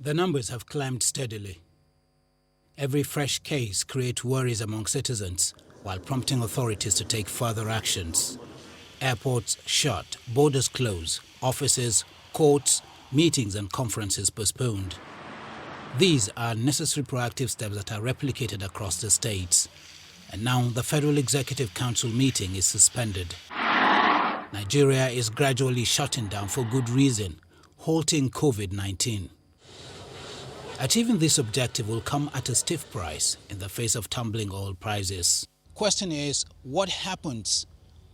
The numbers have climbed steadily. Every fresh case creates worries among citizens, while prompting authorities to take further actions. Airports shut, borders closed, offices, courts, meetings and conferences postponed. These are necessary proactive steps that are replicated across the states. And now the Federal Executive Council meeting is suspended. Nigeria is gradually shutting down for good reason, halting COVID-19. Achieving this objective will come at a stiff price in the face of tumbling oil prices. Question is, what happens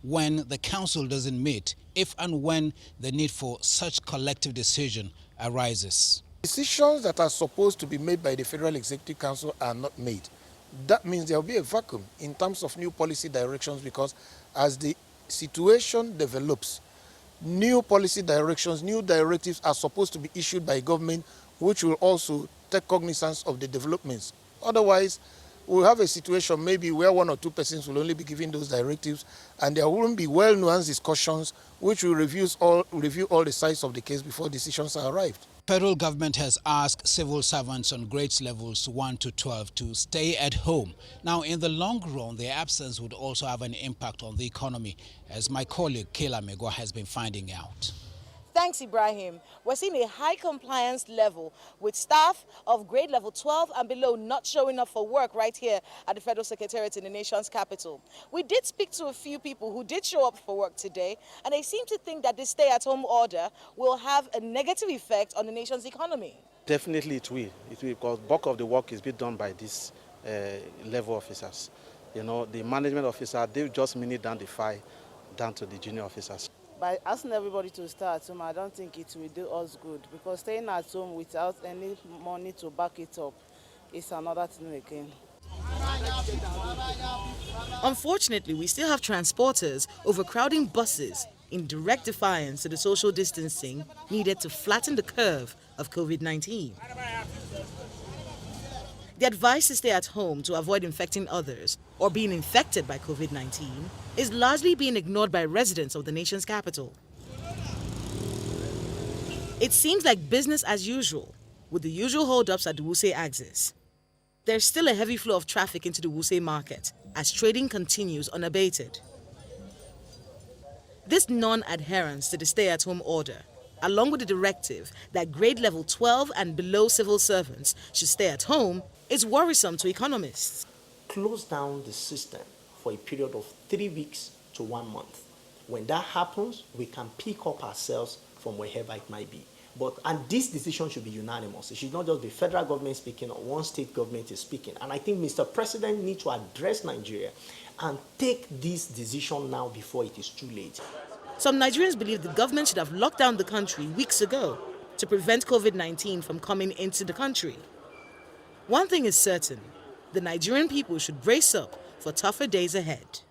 when the council doesn't meet, if and when the need for such collective decision arises? Decisions that are supposed to be made by the Federal Executive Council are not made. That means there will be a vacuum in terms of new policy directions, because as the situation develops, new policy directions, new directives are supposed to be issued by government, which will also take cognizance of the developments. Otherwise, we'll have a situation maybe where one or two persons will only be giving those directives, and there won't be well-nuanced discussions which will review all the sides of the case before decisions are arrived. Federal government has asked civil servants on grades levels 1 to 12 to stay at home. Now, in the long run, their absence would also have an impact on the economy, as my colleague Kayla Megwa has been finding out. Thanks, Ibrahim. We're seeing a high compliance level with staff of grade level 12 and below not showing up for work right here at the Federal Secretariat in the nation's capital. We did speak to a few people who did show up for work today, and they seem to think that this stay-at-home order will have a negative effect on the nation's economy. Definitely it will. It will, because bulk of the work is being done by these level officers. You know, the management officer, they've just minute down the file down to the junior officers. By asking everybody to stay at home, I don't think it will do us good, because staying at home without any money to back it up is another thing again. Unfortunately, we still have transporters overcrowding buses in direct defiance to the social distancing needed to flatten the curve of COVID-19. The advice to stay at home to avoid infecting others or being infected by COVID-19 is largely being ignored by residents of the nation's capital. It seems like business as usual, with the usual hold-ups at the Wuse axis. There's still a heavy flow of traffic into the Wuse market as trading continues unabated. This non-adherence to the stay-at-home order, along with the directive that grade level 12 and below civil servants should stay at home, is worrisome to economists. Close down the system for a period of 3 weeks to 1 month. When that happens, we can pick up ourselves from wherever it might be. And this decision should be unanimous. It should not just be federal government speaking or one state government is speaking. And I think Mr. President needs to address Nigeria and take this decision now before it is too late. Some Nigerians believe the government should have locked down the country weeks ago to prevent COVID-19 from coming into the country. One thing is certain, the Nigerian people should brace up for tougher days ahead.